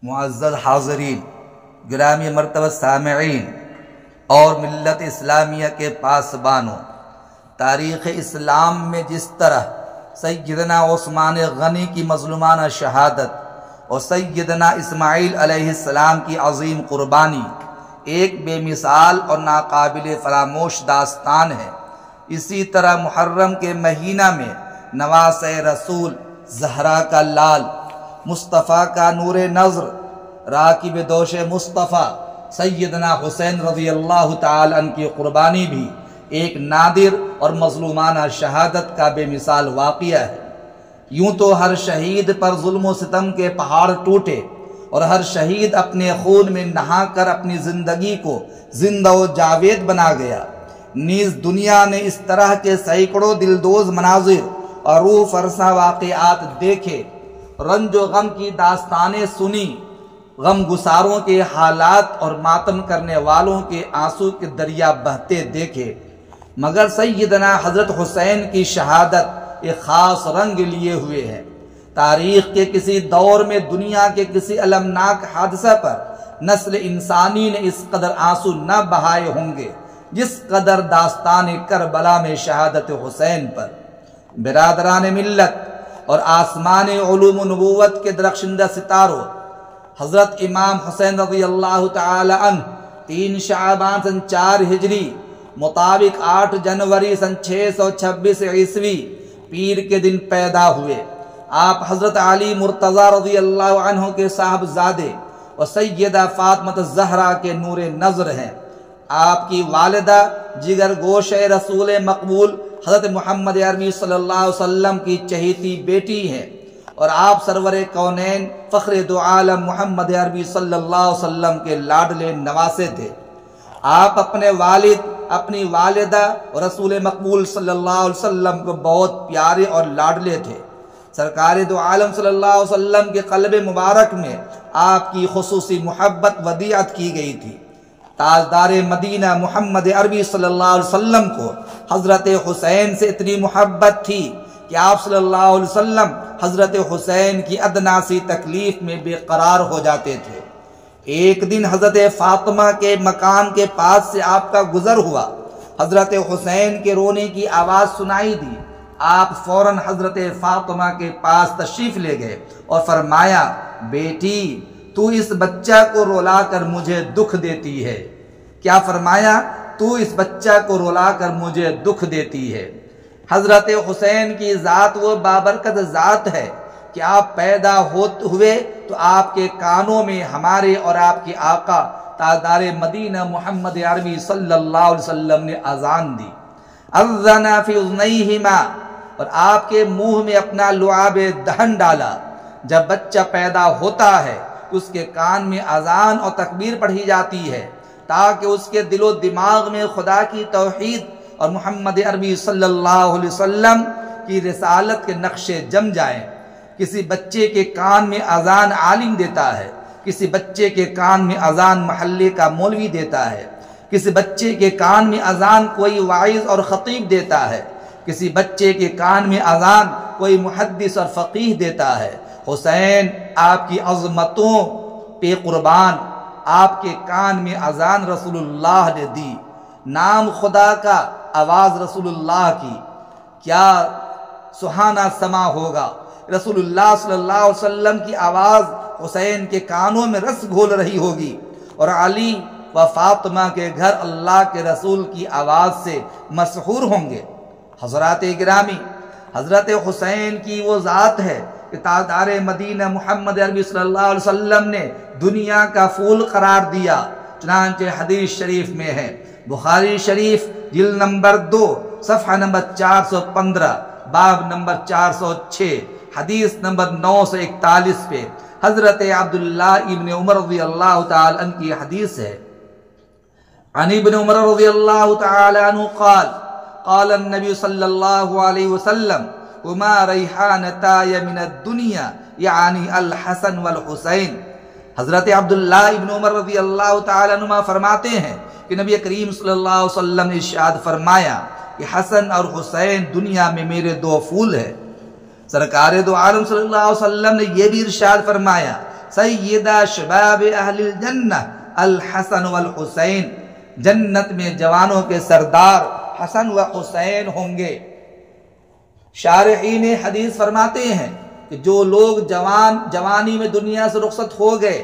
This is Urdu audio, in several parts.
معزز حاضرین، گرامی مرتبہ سامعین اور ملت اسلامیہ کے پاسبانوں، تاریخ اسلام میں جس طرح سیدنا عثمان غنی کی مظلومانہ شہادت اور سیدنا اسماعیل علیہ السلام کی عظیم قربانی ایک بے مثال اور ناقابل فراموش داستان ہے، اسی طرح محرم کے مہینہ میں نواسۂ رسول، زہرا کا لال، مصطفیٰ کا نور نظر، راکب دوش مصطفیٰ سیدنا حسین رضی اللہ تعالی عنہ کی قربانی بھی ایک نادر اور مظلومانہ شہادت کا بے مثال واقعہ ہے۔ یوں تو ہر شہید پر ظلم و ستم کے پہاڑ ٹوٹے اور ہر شہید اپنے خون میں نہا کر اپنی زندگی کو زندہ و جاوید بنا گیا، نیز دنیا نے اس طرح کے سینکڑوں دلدوز مناظر اور روح فرسا واقعات دیکھے، رنج و غم کی داستانیں سنی، غم گساروں کے حالات اور ماتم کرنے والوں کے آنسو کے دریا بہتے دیکھے، مگر سیدنا حضرت حسین کی شہادت ایک خاص رنگ لیے ہوئے ہے۔ تاریخ کے کسی دور میں دنیا کے کسی المناک حادثہ پر نسل انسانی نے اس قدر آنسو نہ بہائے ہوں گے جس قدر داستان کربلا میں شہادت حسین پر۔ برادران ملت اور آسمان علوم و نبوت کے درخشندہ ستاروں، حضرت امام حسین رضی اللہ تعالی عنہ 3 شعبان سن 4 ہجری مطابق 8 جنوری سن 626 عیسوی پیر کے دن پیدا ہوئے۔ آپ حضرت علی مرتضی رضی اللہ عنہ کے صاحبزادے اور سیدہ فاطمہ الزہرا کے نور نظر ہیں۔ آپ کی والدہ جگر گوش رسول مقبول حضرت محمد عربی صلی اللہ علیہ وسلم کی چہیتی بیٹی ہیں، اور آپ سرور کونین فخر دو عالم محمد عربی صلی اللہ علیہ وسلم کے لاڈلے نواسے تھے۔ آپ اپنے والد، اپنی والدہ اور رسول مقبول صلی اللہ علیہ وسلم کو بہت پیارے اور لاڈلے تھے۔ سرکار دو عالم صلی اللہ علیہ وسلم کے قلب مبارک میں آپ کی خصوصی محبت ودیعت کی گئی تھی۔ تاجدار مدینہ محمد عربی صلی اللہ علیہ وسلم کو حضرت حسین سے اتنی محبت تھی کہ آپ صلی اللہ علیہ وسلم حضرت حسین کی ادنا سی تکلیف میں بے قرار ہو جاتے تھے۔ ایک دن حضرت فاطمہ کے مکان کے پاس سے آپ کا گزر ہوا، حضرت حسین کے رونے کی آواز سنائی دی۔ آپ فوراً حضرت فاطمہ کے پاس تشریف لے گئے اور فرمایا، بیٹی تو اس بچہ کو رلا کر مجھے دکھ دیتی ہے۔ کیا فرمایا؟ تو اس بچہ کو رلا کر مجھے دکھ دیتی ہے۔ حضرت حسین کی ذات وہ بابرکت ذات ہے کہ آپ پیدا ہوئے تو آپ کے کانوں میں ہمارے اور آپ کے آقا تاجدار مدینہ محمد عربی صلی اللہ علیہ وسلم نے اذان دی، اذن فی اذنیہما، اور آپ کے منہ میں اپنا لعاب دہن ڈالا۔ جب بچہ پیدا ہوتا ہے تو اس کے کان میں اذان اور تکبیر پڑھی جاتی ہے تاکہ اس کے دل و دماغ میں خدا کی توحید اور محمد عربی صلی اللہ علیہ وسلم کی رسالت کے نقشے جم جائیں۔ کسی بچے کے کان میں اذان عالم دیتا ہے، کسی بچے کے کان میں اذان محلے کا مولوی دیتا ہے، کسی بچے کے کان میں اذان کوئی واعظ اور خطیب دیتا ہے، کسی بچے کے کان میں اذان کوئی محدث اور فقیہ دیتا ہے۔ حسین آپ کی عظمتوں پہ قربان، آپ کے کان میں اذان رسول اللہ نے دی، نام خدا کا، آواز رسول اللہ کی، کیا سہانا سما ہوگا۔ رسول اللہ صلی اللہ علیہ وسلم کی آواز حسین کے کانوں میں رس گھول رہی ہوگی، اور علی و فاطمہ کے گھر اللہ کے رسول کی آواز سے مسحور ہوں گے۔ حضرات گرامی، حضرت حسین کی وہ ذات ہے کہ تاجدار مدینہ محمد عربی صلی اللہ علیہ وسلم نے دنیا کا پھول قرار دیا، چنانچہ حدیث شریف میں ہے، بخاری شریف جلد نمبر 2 صفحہ نمبر 415 باب نمبر 406 حدیث نمبر 941 پہ حضرت عبداللہ ابن عمر رضی اللہ تعالی عنہ کی حدیث ہے۔ عن ابن عمر رضی اللہ تعالی عنہ قال قال النبی صلی اللہ علیہ وسلم وما ریحانتای من الدنیا یعنی الحسن والحسین۔ حضرت عبداللہ ابن عمر رضی اللہ تعالی عنہ فرماتے ہیں کہ نبی کریم صلی اللہ علیہ وسلم نے ارشاد فرمایا کہ حسن اور حسین دنیا میں میرے 2 پھول ہیں۔ سرکار دو عالم صلی اللہ علیہ وسلم نے یہ بھی ارشاد فرمایا سیدہ شباب اہل الجنہ الحسن والحسین، جنت میں جوانوں کے سردار حسن و حسین ہوں گے۔ شارحین حدیث فرماتے ہیں کہ جو لوگ جوانی میں دنیا سے رخصت ہو گئے،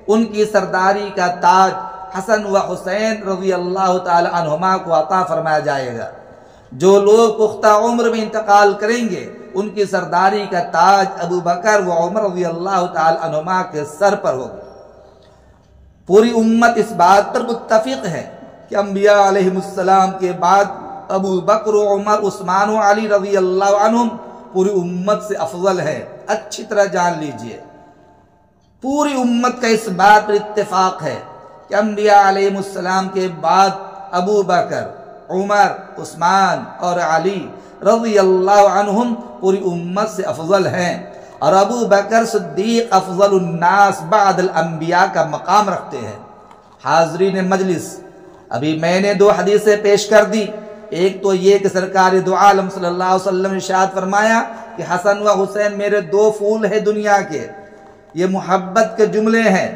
ان کی سرداری کا تاج حسن و حسین رضی اللہ تعالی عنہما کو عطا فرمایا جائے گا۔ جو لوگ پختہ عمر میں انتقال کریں گے، ان کی سرداری کا تاج ابو بکر و عمر رضی اللہ تعالی عنہما کے سر پر ہوگا۔ پوری امت اس بات پر متفق ہے کہ انبیاء علیہ السلام کے بعد ابو بکر و عمر عثمان و علی رضی اللہ عنہم پوری امت سے افضل ہے۔ اچھی طرح جان لیجئے، پوری امت کا اس بات پر اتفاق ہے کہ انبیاء علیہ السلام کے بعد ابو بکر، عمر، عثمان اور علی رضی اللہ عنہم پوری امت سے افضل ہیں، اور ابو بکر صدیق افضل الناس بعد الانبیاء کا مقام رکھتے ہیں۔ حاضرین مجلس، ابھی میں نے 2 حدیثیں پیش کر دی۔ ایک تو یہ کہ سرکار دو عالم صلی اللہ علیہ وسلم نے ارشاد فرمایا کہ حسن و حسین میرے 2 پھول ہیں دنیا کے، یہ محبت کے جملے ہیں۔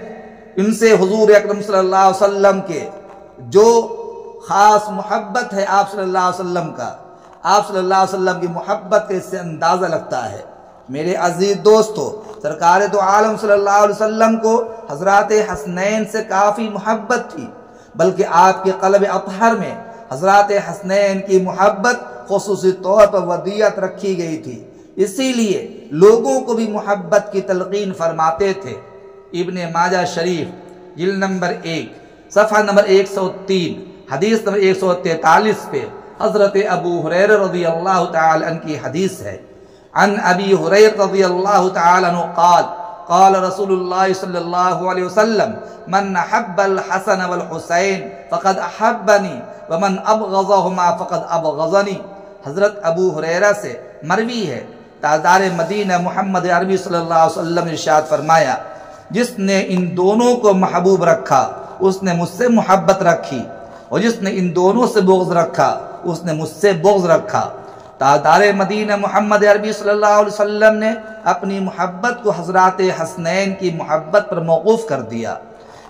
ان سے حضور اکرم صلی اللہ علیہ وسلم کے جو خاص محبت ہے آپ صلی اللہ علیہ وسلم کا، آپ صلی اللہ علیہ وسلم کی محبت کا اس سے اندازہ لگتا ہے۔ میرے عزیز دوستو، سرکار دو عالم صلی اللہ علیہ وسلم کو حضرات حسنین سے کافی محبت تھی، بلکہ آپ کے قلب اطہر میں حضرات حسنین کی محبت خصوصی طور پر ودیعت رکھی گئی تھی، اسی لیے لوگوں کو بھی محبت کی تلقین فرماتے تھے۔ ابن ماجہ شریف جلد نمبر 1 صفحہ نمبر 103 حدیث نمبر 143 پہ حضرت ابو ہریرہ رضی اللہ تعالی عنہ کی حدیث ہے۔ عن ابی ہریرہ رضی اللہ تعالی عنہ قال قال رسول اللہ صلی اللہ علیہ وسلم من حب الحسن والحسین فقد احبنی ومن ابغضہما فقد ابغضنی۔ حضرت ابو ہریرہ سے مروی ہے، تاجدار مدینہ محمد عربی صلی اللہ علیہ وسلم نے ارشاد فرمایا، جس نے ان دونوں کو محبوب رکھا اس نے مجھ سے محبت رکھی، اور جس نے ان دونوں سے بغض رکھا اس نے مجھ سے بغض رکھا۔ تاجدار مدینہ محمد عربی صلی اللہ علیہ وسلم نے اپنی محبت کو حضرات حسنین کی محبت پر موقوف کر دیا،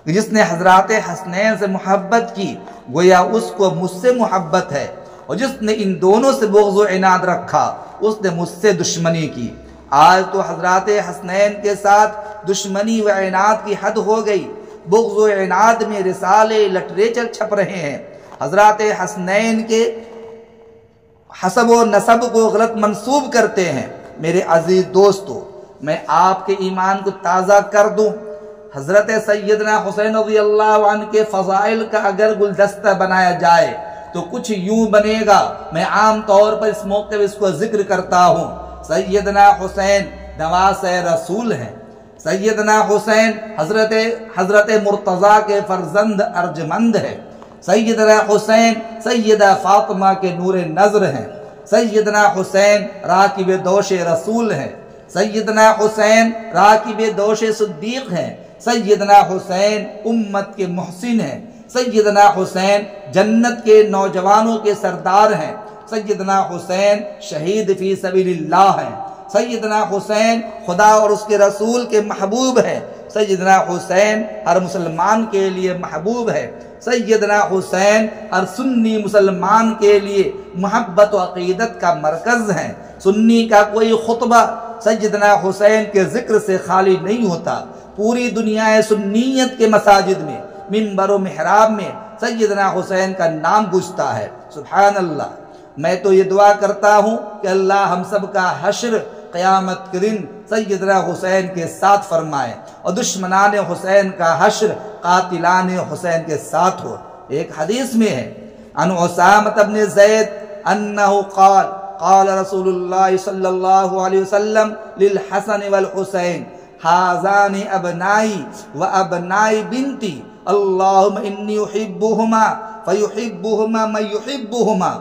کہ جس نے حضرات حسنین سے محبت کی گویا اس کو مجھ سے محبت ہے، اور جس نے ان دونوں سے بغض و عناد رکھا اس نے مجھ سے دشمنی کی۔ آج تو حضرات حسنین کے ساتھ دشمنی و عناد کی حد ہو گئی، بغض و عناد میں رسالے لٹریچر چھپ رہے ہیں، حضرات حسنین کے حسب و نسب کو غلط منسوب کرتے ہیں۔ میرے عزیز دوستو، میں آپ کے ایمان کو تازہ کر دوں، حضرت سیدنا حسین رضی اللہ عنہ کے فضائل کا اگر گلدستہ بنایا جائے تو کچھ یوں بنے گا۔ میں عام طور پر اس موقع پر اس کو ذکر کرتا ہوں۔ سیدنا حسین نواز رسول ہیں، سیدنا حسین حضرت مرتضیٰ کے فرزند ارجمند ہیں، سیدنا حسین سیدہ فاطمہ کے نور نظر ہیں، سیدنا حسین راکب دوش رسول ہیں، سیدنا حسین راکب دوش صدیق ہیں، سیدنا حسین امت کے محسن ہیں، سیدنا حسین جنت کے نوجوانوں کے سردار ہیں، سیدنا حسین شہید فی سبیل اللہ ہیں، سیدنا حسین خدا اور اس کے رسول کے محبوب ہیں، سیدنا حسین ہر مسلمان کے لیے محبوب ہے، سیدنا حسین ہر سنی مسلمان کے لیے محبت و عقیدت کا مرکز ہیں۔ سنی کا کوئی خطبہ سیدنا حسین کے ذکر سے خالی نہیں ہوتا۔ پوری دنیا سنیت کے مساجد میں منبر و محراب میں سیدنا حسین کا نام گونجتا ہے۔ سبحان اللہ۔ میں تو یہ دعا کرتا ہوں کہ اللہ ہم سب کا حشر قیامت کے دن سیدنا حسین کے ساتھ فرمائے، اور دشمنان حسین کا حشر قاتلان حسین کے ساتھ ہو۔ ایک حدیث میں ہے عن اسامہ بن زید انہ قال قال رسول اللہ صلی اللہ علیہ وسلم للحسن والحسین ہذان ابنائی و ابنائی بنتی اللہم انی احبہما فیحبہما من یحبہما۔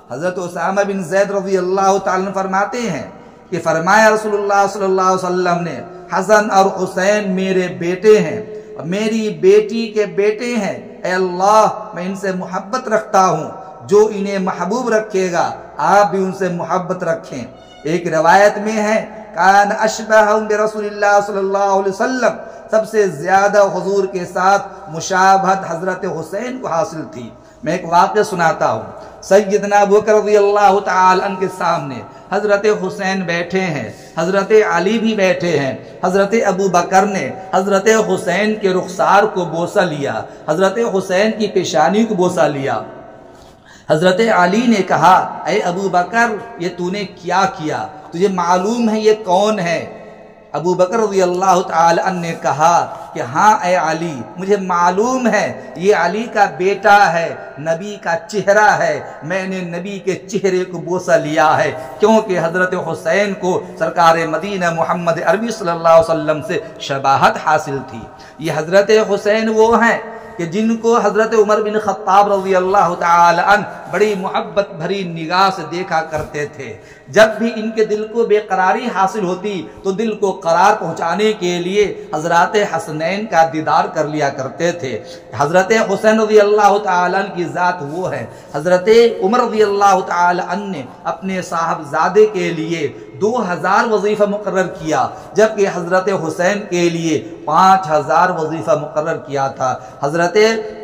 حضرت اسامہ بن زید رضی اللہ تعالیٰ فرماتے ہیں کہ فرمایا رسول اللہ صلی اللہ علیہ وسلم نے، حسن اور حسین میرے بیٹے ہیں اور میری بیٹی کے بیٹے ہیں، اے اللہ میں ان سے محبت رکھتا ہوں، جو انہیں محبوب رکھے گا آپ بھی ان سے محبت رکھیں۔ ایک روایت میں ہے کان اشبہہم برسول اللہ صلی اللہ علیہ وسلم، سب سے زیادہ حضور کے ساتھ مشابہت حضرت حسین کو حاصل تھی۔ میں ایک واقعہ سناتا ہوں۔ سیدنا ابوبکر رضی اللہ تعالی عنہ کے سامنے حضرت حسین بیٹھے ہیں، حضرت علی بھی بیٹھے ہیں۔ حضرت ابوبکر نے حضرت حسین کے رخسار کو بوسہ لیا، حضرت حسین کی پیشانی کو بوسہ لیا۔ حضرت علی نے کہا، اے ابوبکر یہ تو نے کیا کیا؟ تجھے معلوم ہے یہ کون ہے؟ ابوبکر رضی اللہ تعالی عنہ نے کہا کہ ہاں اے علی، مجھے معلوم ہے یہ علی کا بیٹا ہے، نبی کا چہرہ ہے، میں نے نبی کے چہرے کو بوسہ لیا ہے، کیونکہ حضرت حسین کو سرکار مدینہ محمد عربی صلی اللہ علیہ وسلم سے شباہت حاصل تھی۔ یہ حضرت حسین وہ ہیں کہ جن کو حضرت عمر بن خطاب رضی اللہ تعالی عنہ بڑی محبت بھری نگاہ سے دیکھا کرتے تھے۔ جب بھی ان کے دل کو بے قراری حاصل ہوتی تو دل کو قرار پہنچانے کے لیے حضرات حسنین کا دیدار کر لیا کرتے تھے۔ حضرت حسین رضی اللہ تعالی عنہ کی ذات وہ ہے۔ حضرت عمر رضی اللہ تعالی عنہ نے اپنے صاحبزادے کے لیے 2000 وظیفہ مقرر کیا، جبکہ حضرت حسین کے لیے 5000 وظیفہ مقرر کیا تھا۔ حضرت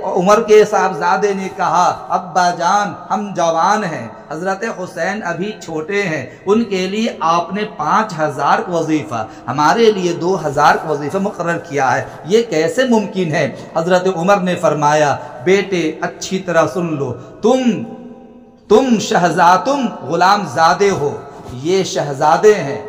عمر کے صاحبزادے نے کہا، ابا جان ہم جوان ہیں، حضرت حسین ابھی چھوٹے ہیں، ان کے لیے آپ نے 5000 وظیفہ، ہمارے لیے 2000 وظیفہ مقرر کیا ہے، یہ کیسے ممکن ہے؟ حضرت عمر نے فرمایا، بیٹے اچھی طرح سن لو، تم تم غلام زادے ہو، یہ شہزادے ہیں،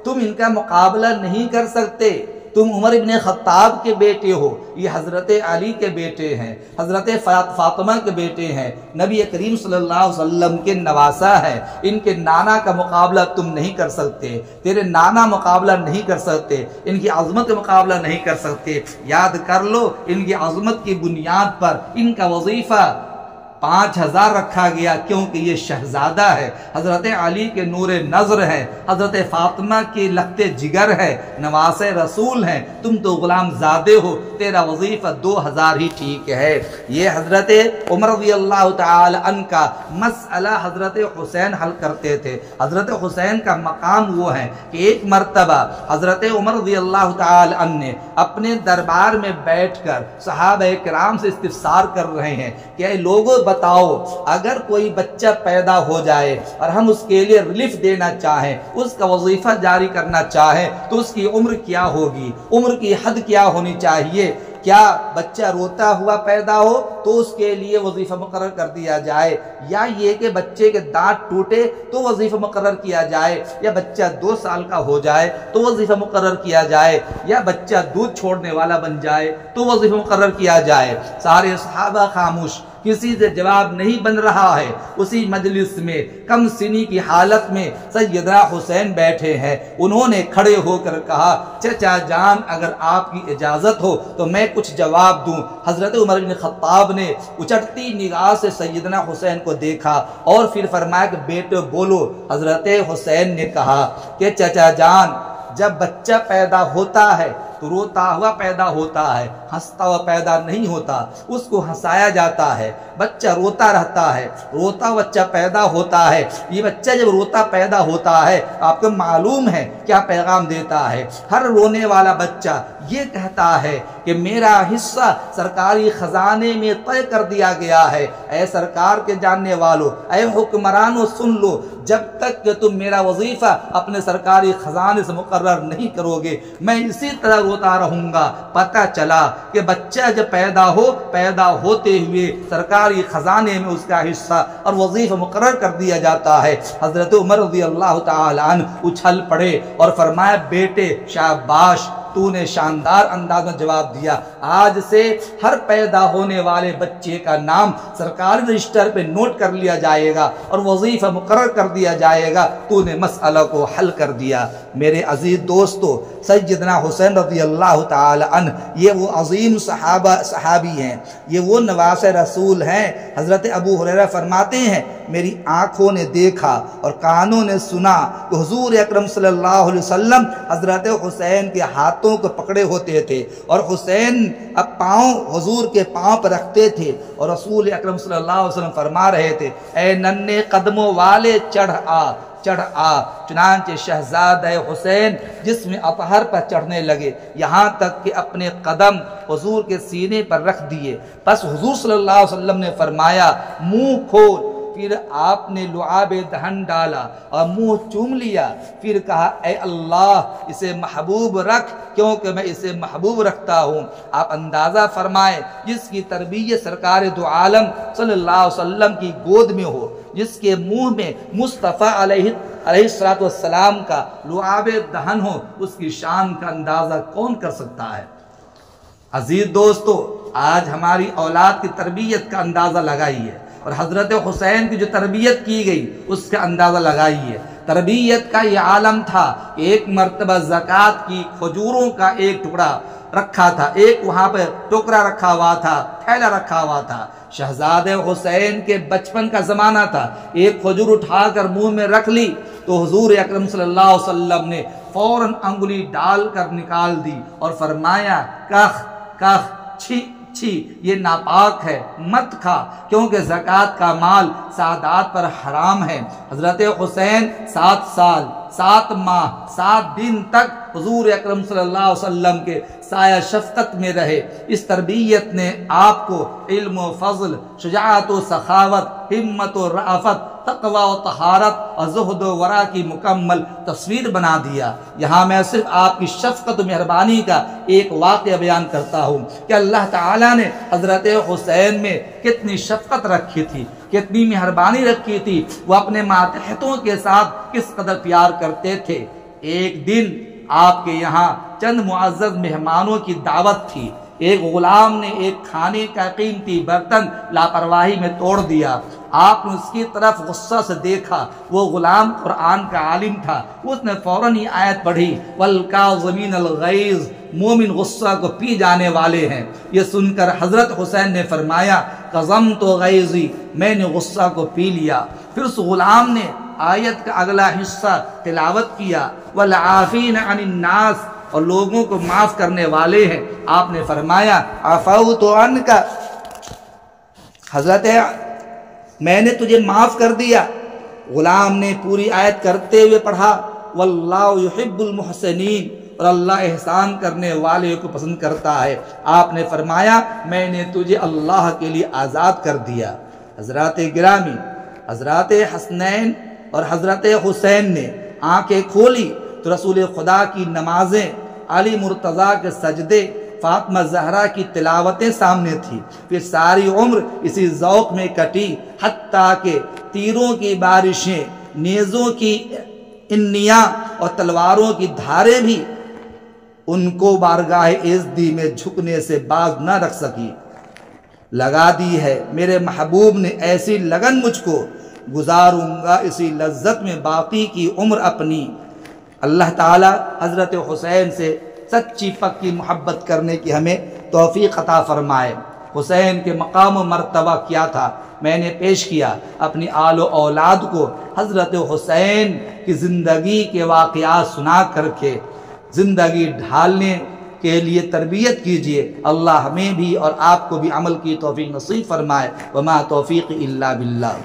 تم ان کا مقابلہ نہیں کر سکتے، تم عمر ابن خطاب کے بیٹے ہو، یہ حضرت علی کے بیٹے ہیں، حضرت فاطمہ کے بیٹے ہیں، نبی کریم صلی اللہ علیہ وسلم کے نواسا ہے، ان کے نانا کا مقابلہ تم نہیں کر سکتے، تیرے نانا مقابلہ نہیں کر سکتے، ان کی عظمت کا مقابلہ نہیں کر سکتے، یاد کر لو ان کی عظمت کی بنیاد پر ان کا وظیفہ 5000 رکھا گیا، کیونکہ یہ شہزادہ ہے، حضرت علی کے نور نظر ہے، حضرت فاطمہ کی لخت جگر ہے، نواس رسول ہیں، تم تو غلام زادے ہو، تیرا وظیفہ 2000 ہی ٹھیک ہے۔ یہ حضرت عمر رضی اللہ تعالی عنہ کا مسئلہ حضرت حسین حل کرتے تھے۔ حضرت حسین کا مقام وہ ہے کہ ایک مرتبہ حضرت عمر رضی اللہ تعالی عنہ نے اپنے دربار میں بیٹھ کر صحابہ کرام سے استفسار کر رہے ہیں کہ اے لوگوں بتاؤ، اگر کوئی بچہ پیدا ہو جائے اور ہم اس کے لیے ریلیف دینا چاہیں، اس کا وظیفہ جاری کرنا چاہیں، تو اس کی عمر کیا ہوگی؟ عمر کی حد کیا ہونی چاہیے؟ کیا بچہ روتا ہوا پیدا ہو تو اس کے لیے وظیفہ مقرر کر دیا جائے، یا یہ کہ بچے کے دانت ٹوٹے تو وظیفہ مقرر کیا جائے، یا بچہ 2 سال کا ہو جائے تو وظیفہ مقرر کیا جائے، یا بچہ دودھ چھوڑنے والا بن جائے تو وظیفہ مقرر کیا جائے؟ سارے صحابہ خاموش، کسی سے جواب نہیں بن رہا ہے۔ اسی مجلس میں کم سنی کی حالت میں سیدنا حسین بیٹھے ہیں، انہوں نے کھڑے ہو کر کہا، چچا جان اگر آپ کی اجازت ہو تو میں کچھ جواب دوں۔ حضرت عمر بن خطاب نے اچٹتی نگاہ سے سیدنا حسین کو دیکھا اور پھر فرمایا کہ بیٹے بولو۔ حضرت حسین نے کہا کہ چچا جان جب بچہ پیدا ہوتا ہے تو روتا ہوا پیدا ہوتا ہے، ہنستا ہوا پیدا نہیں ہوتا، اس کو ہنسایا جاتا ہے، بچہ روتا رہتا ہے، روتا بچہ پیدا ہوتا ہے۔ یہ بچہ جب روتا پیدا ہوتا ہے آپ کو معلوم ہے کیا پیغام دیتا ہے؟ ہر رونے والا بچہ یہ کہتا ہے کہ میرا حصہ سرکاری خزانے میں طے کر دیا گیا ہے۔ اے سرکار کے جاننے والو، اے حکمرانوں سن لو، جب تک کہ تم میرا وظیفہ اپنے سرکاری خزانے سے مقرر نہیں کرو گے میں اسی طرح روتا رہوں گا۔ پتہ چلا کہ بچہ جب پیدا ہوتے ہوئے سرکاری خزانے میں اس کا حصہ اور وظیفہ مقرر کر دیا جاتا ہے۔ حضرت عمر رضی اللہ تعالی عنہ اچھل پڑے اور فرمایا، بیٹے شاباش، تو نے شاندار انداز میں جواب دیا، آج سے ہر پیدا ہونے والے بچے کا نام سرکاری رجسٹر پہ نوٹ کر لیا جائے گا اور وظیفہ مقرر کر دیا جائے گا، تو نے مسئلہ کو حل کر دیا۔ میرے عزیز دوستو، سیدنا حسین رضی اللہ تعالی عنہ یہ وہ عظیم صحابی ہیں، یہ وہ نواس رسول ہیں۔ حضرت ابو ہریرہ فرماتے ہیں، میری آنکھوں نے دیکھا اور کانوں نے سنا کہ حضور اکرم صلی اللہ علیہ وسلم حضرت حسین کے ہاتھوں کو پکڑے ہوتے تھے اور حسین اب پاؤں حضور کے پاؤں پر رکھتے تھے اور رسول اکرم صلی اللہ علیہ وسلم فرما رہے تھے، اے ننھے قدموں والے چڑھ آ، چڑھ آ۔ چنانچہ شہزادہ حسین جسم اطہر پر چڑھنے لگے، یہاں تک کہ اپنے قدم حضور کے سینے پر رکھ دیے۔ پس حضور صلی اللہ علیہ وسلم نے فرمایا منہ کھول۔ پھر آپ نے لعاب دہن ڈالا اور منہ چوم لیا، پھر کہا اے اللہ اسے محبوب رکھ کیونکہ میں اسے محبوب رکھتا ہوں۔ آپ اندازہ فرمائیں جس کی تربیت سرکار دو عالم صلی اللہ علیہ وسلم کی گود میں ہو، جس کے منہ میں مصطفیٰ علیہ السلام کا لعاب دہن ہو، اس کی شان کا اندازہ کون کر سکتا ہے؟ عزیز دوستو، آج ہماری اولاد کی تربیت کا اندازہ لگائیے اور حضرت حسین کی جو تربیت کی گئی اس کا اندازہ لگائیے۔ تربیت کا یہ عالم تھا کہ ایک مرتبہ زکوٰۃ کی کھجوروں کا ایک ٹکڑا رکھا تھا، ایک وہاں پہ ٹوکرا رکھا ہوا تھا، تھیلا رکھا ہوا تھا۔ شہزادہ حسین کے بچپن کا زمانہ تھا، ایک کھجور اٹھا کر منہ میں رکھ لی تو حضور اکرم صلی اللہ علیہ وسلم نے فوراً انگلی ڈال کر نکال دی اور فرمایا کخ کخ چھی چھی، یہ ناپاک ہے، مت کھا کیونکہ زکوٰۃ کا مال سادات پر حرام ہے۔ حضرت حسین 7 سال 7 ماہ 7 دن تک حضور اکرم صلی اللہ علیہ وسلم کے سایہ شفقت میں رہے۔ اس تربیت نے آپ کو علم و فضل، شجاعت و سخاوت، ہمت و رأفت، تقوی و طہارت اور زہد و ورع کی مکمل تصویر بنا دیا۔ یہاں میں صرف آپ کی شفقت و مہربانی کا ایک واقعہ بیان کرتا ہوں کہ اللہ تعالیٰ نے حضرت حسین میں کتنی شفقت رکھی تھی، کتنی مہربانی رکھی تھی، وہ اپنے ماتحتوں کے ساتھ کس قدر پیار کرتے تھے۔ ایک دن آپ کے یہاں چند معزز مہمانوں کی دعوت تھی، ایک غلام نے ایک کھانے کا قیمتی برتن لاپرواہی میں توڑ دیا۔ آپ نے اس کی طرف غصہ سے دیکھا، وہ غلام قرآن کا عالم تھا، اس نے فوراً یہ آیت پڑھی وَالْكَاظِمِينَ الْغَيْظَ، مومن غصہ کو پی جانے والے ہیں۔ یہ سن کر حضرت حسین نے فرمایا قَظَمْتُ غَيْظِي، میں نے غصہ کو پی لیا۔ پھر اس غلام نے آیت کا اگلا حصہ تلاوت کیا وَالْعَافِينَ عَنِ النَّاسِ، اور لوگوں کو معاف کرنے والے ہیں۔ آپ نے فرمایا عَفَوْتُ عَنْكَ، حضرت میں نے تجھے معاف کر دیا۔ غلام نے پوری آیت کرتے ہوئے پڑھا وَاللَّهُ يُحِبُّ الْمُحْسِنِينَ، اور اللہ احسان کرنے والے کو پسند کرتا ہے۔ آپ نے فرمایا میں نے تجھے اللہ کے لیے آزاد کر دیا۔ حضرات گرامی، حضرات حسنین اور حضرت حسین نے آنکھیں کھولی تو رسول خدا کی نمازیں، علی مرتضیٰ کے سجدے، فاطمہ زہرا کی تلاوتیں سامنے تھی۔ پھر ساری عمر اسی ذوق میں کٹی، حتیٰ کہ تیروں کی بارشیں، نیزوں کی انیاں اور تلواروں کی دھاریں بھی ان کو بارگاہ عزتی میں جھکنے سے باز نہ رکھ سکی۔ لگا دی ہے میرے محبوب نے ایسی لگن، مجھ کو گزاروں گا اسی لذت میں باقی کی عمر اپنی۔ اللہ تعالی حضرت حسین سے سچی پکی محبت کرنے کی ہمیں توفیق عطا فرمائے۔ حسین کے مقام و مرتبہ کیا تھا میں نے پیش کیا۔ اپنی آل و اولاد کو حضرت حسین کی زندگی کے واقعات سنا کر کے زندگی ڈھالنے کے لیے تربیت کیجئے۔ اللہ ہمیں بھی اور آپ کو بھی عمل کی توفیق نصیب فرمائے۔ وما توفیق الا باللہ۔